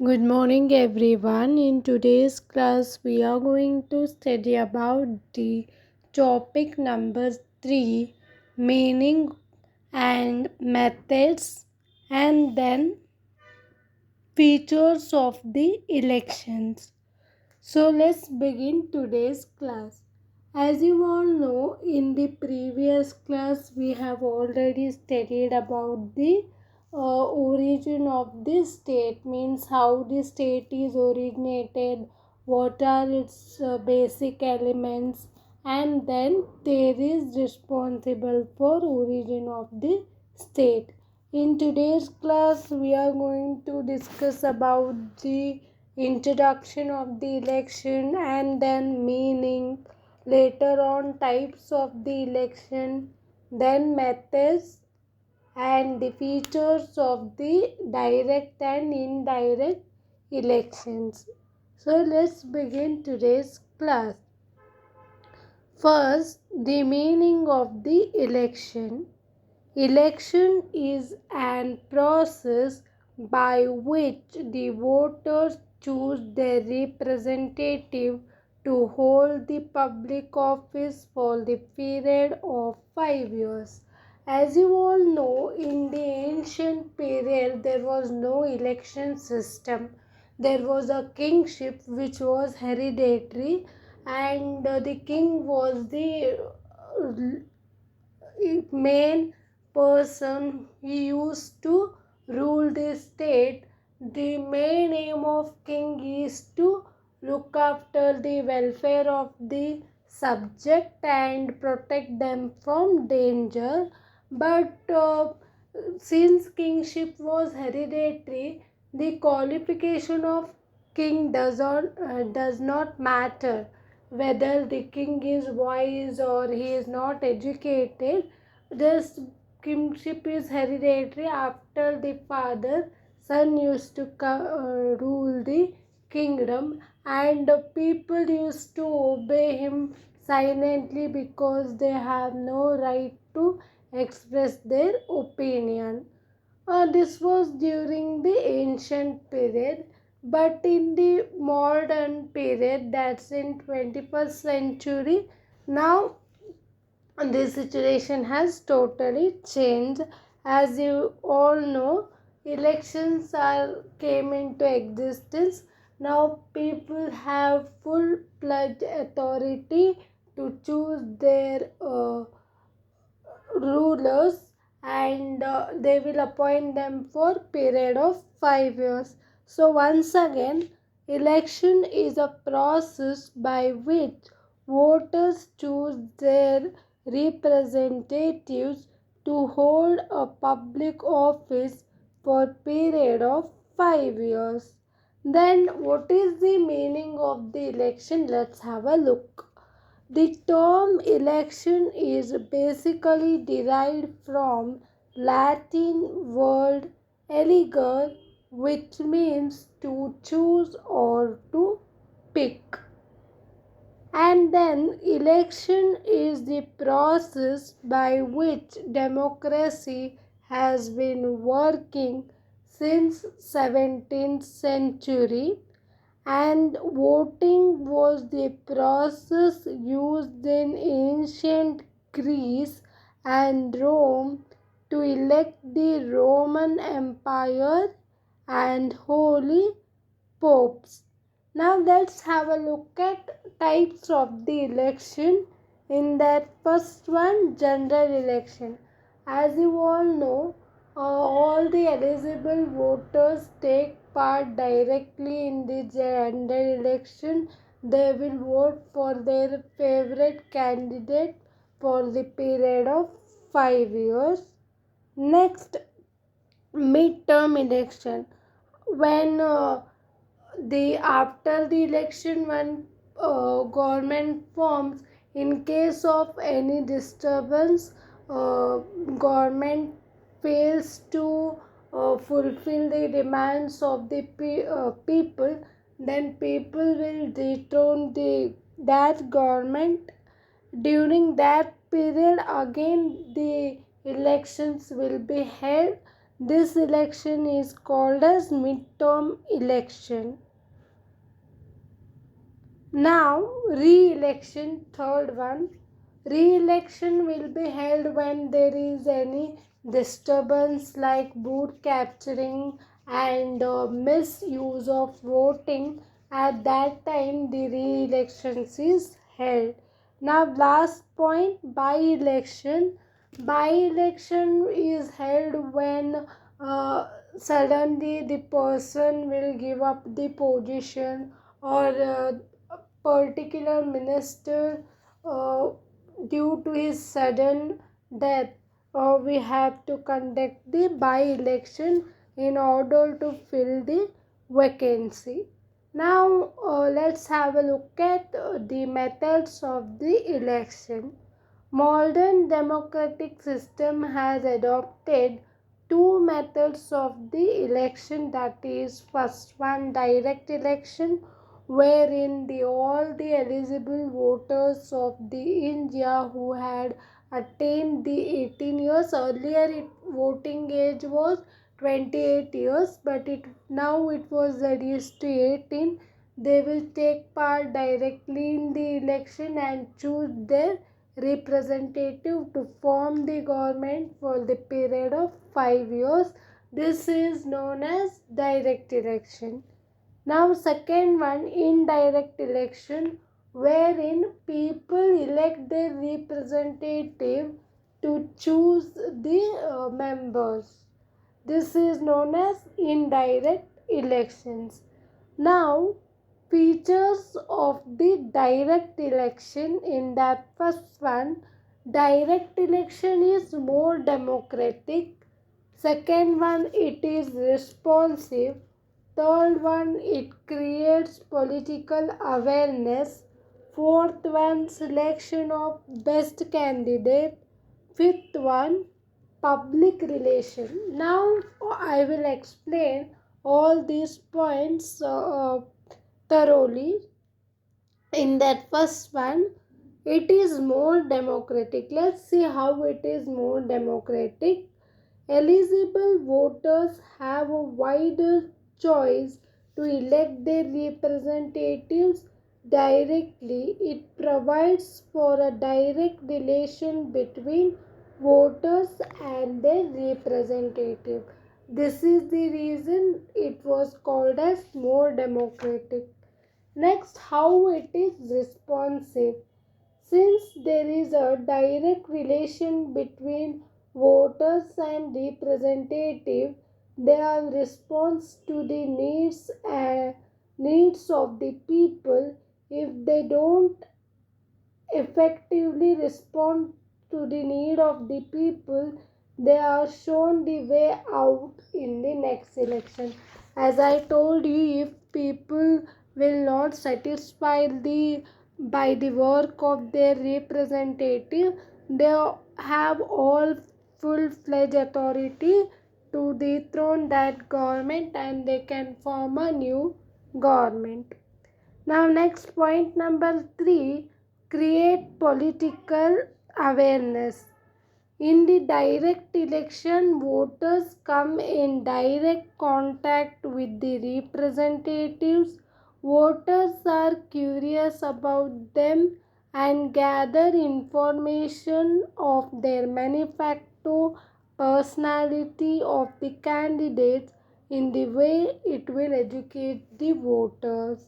Good morning, everyone. In today's class, we are going to study about the topic number 3, meaning and methods, and then features of the elections. So let's begin today's class. As you all know, in the previous class, we have already studied about the origin of the state, means how the state is originated, what are its basic elements, and then there is responsible for origin of the state. In today's class, we are going to discuss about the introduction of the election and then meaning, later on types of the election, then methods and the features of the direct and indirect elections. So let's begin today's class. First, the meaning of the election. Election is an process by which the voters choose their representative to hold the public office for the period of 5 years. As you all know, in the ancient period, there was no election system. There was a kingship which was hereditary, and the king was the main person. He used to rule the state. The main aim of king is to look after the welfare of the subject and protect them from danger. But since kingship was hereditary, the qualification of king does not matter whether the king is wise or he is not educated. This kingship is hereditary. After the father, son used to rule the kingdom, and people used to obey him silently because they have no right to express their opinion. This was during the ancient period, but in the modern period, that's in 21st century, now this situation has totally changed. As you all know, elections are came into existence. Now people have full pledged authority to choose their rulers, and they will appoint them for period of 5 years. So once again, election is a process by which voters choose their representatives to hold a public office for period of 5 years. Then what is the meaning of the election? Let's have a look. The term election is basically derived from Latin word elegere, which means to choose or to pick. And then election is the process by which democracy has been working since 17th century, and voting was the process used in ancient Greece and Rome to elect the Roman Empire and holy popes. Now let's have a look at types of the election. In that first one, general election. As you all know, all the eligible voters take part directly in the general election. They will vote for their favorite candidate for the period of 5 years. Next, midterm election. When the after the election, when government forms, in case of any disturbance, uh, government fails to fulfill the demands of the people, then people will dethrone the that government. During that period again the elections will be held. This election is called as midterm election. Now, re-election, third one. Re-election will be held when there is any disturbance like vote capturing and misuse of voting. At that time, the re-elections is held. Now, last point, by-election. By-election is held when suddenly the person will give up the position, or a particular minister, uh, due to his sudden death, we have to conduct the by-election in order to fill the vacancy. Now let's have a look at the methods of the election. Modern democratic system has adopted two methods of the election, that is, first one, direct election, wherein all the eligible voters of the India who had attained the 18 years, earlier voting age was 28 years, but now it was reduced to 18. They will take part directly in the election and choose their representative to form the government for the period of 5 years. This is known as direct election. Now, second one, indirect election, wherein people elect their representative to choose the members. This is known as indirect elections. Now, features of the direct election, in that first one, direct election is more democratic. Second one, it is responsive. Third one, it creates political awareness. Fourth one, selection of best candidate. Fifth one, public relation. Now I will explain all these points thoroughly. In that first one, it is more democratic. Let's see how it is more democratic. Eligible voters have a wider choice to elect their representatives directly. It provides for a direct relation between voters and their representative. This is the reason it was called as more democratic. Next, how it is responsive. Since there is a direct relation between voters and representative, they are response to the needs of the people. If they don't effectively respond to the need of the people, they are shown the way out in the next election. As I told you, if people will not satisfy by the work of their representative, they have all full-fledged authority to dethrone that government and they can form a new government. Now, next point number 3, create political awareness. In the direct election, voters come in direct contact with the representatives. Voters are curious about them and gather information of their manifesto, personality of the candidates. In the way it will educate the voters.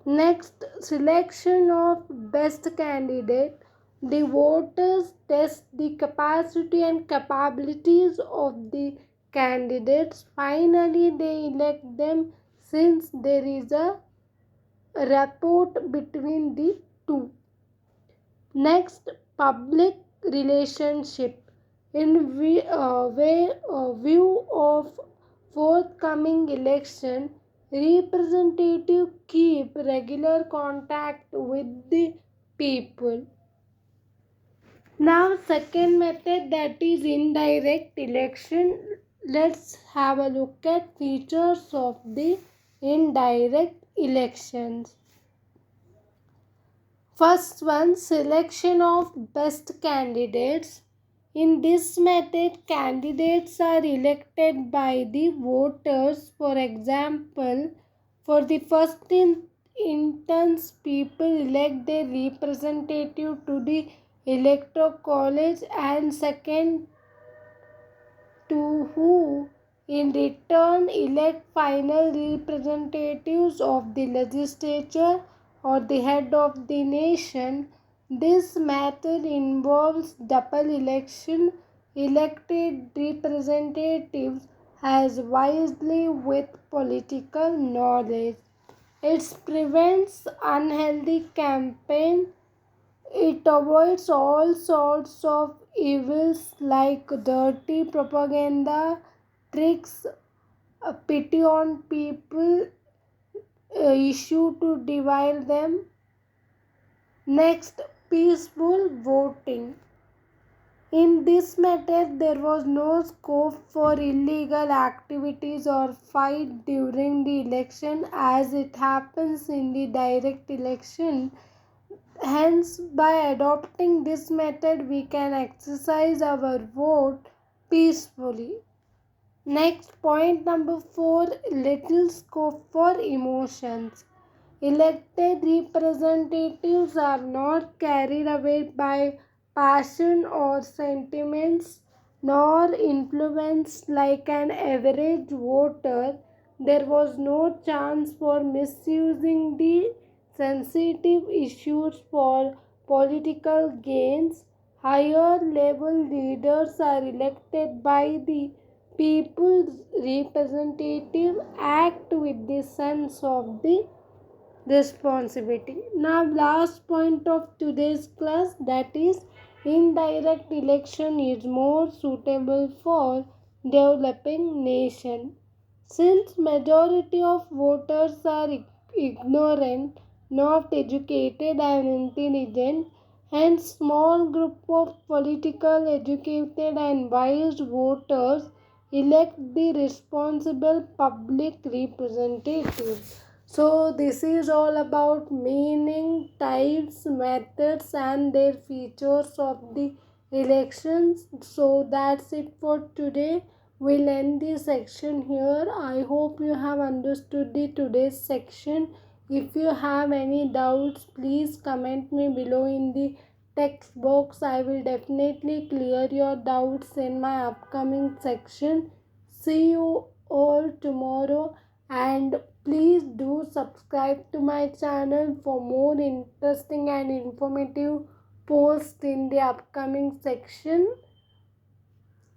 Next, selection of best candidate. The voters test the capacity and capabilities of the candidates. Finally, they elect them since there is a rapport between the two. Next, public relationship. In view of forthcoming election, representative keep regular contact with the people. Now, second method, that is indirect election. Let's have a look at features of the indirect elections. First one, selection of best candidates. In this method, candidates are elected by the voters. For example, for the instance, people elect their representative to the electoral college, and second to who in return elect final representatives of the legislature or the head of the nation. This method involves double election. Elected representatives as wisely with political knowledge. It prevents unhealthy campaign. It avoids all sorts of evils like dirty propaganda, tricks, pity on people, issue to divide them. Next, peaceful voting. In this method, there was no scope for illegal activities or fight during the election as it happens in the direct election. Hence, by adopting this method, we can exercise our vote peacefully. Next, point number 4, little scope for emotions. Elected representatives are not carried away by passion or sentiments nor influenced like an average voter. There was no chance for misusing the sensitive issues for political gains. Higher level leaders are elected by the people's representative act with the sense of the responsibility. Now, last point of today's class, that is indirect election is more suitable for developing nation. Since majority of voters are ignorant, not educated and intelligent, hence small group of political educated and wise voters elect the responsible public representatives. So this is all about meaning, types, methods and their features of the elections. So that's it for today. We'll end this section here. I hope you have understood the today's section. If you have any doubts, please comment me below in the text box. I will definitely clear your doubts in my upcoming section. See you all tomorrow, and please do subscribe to my channel for more interesting and informative posts in the upcoming section.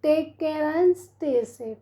Take care and stay safe.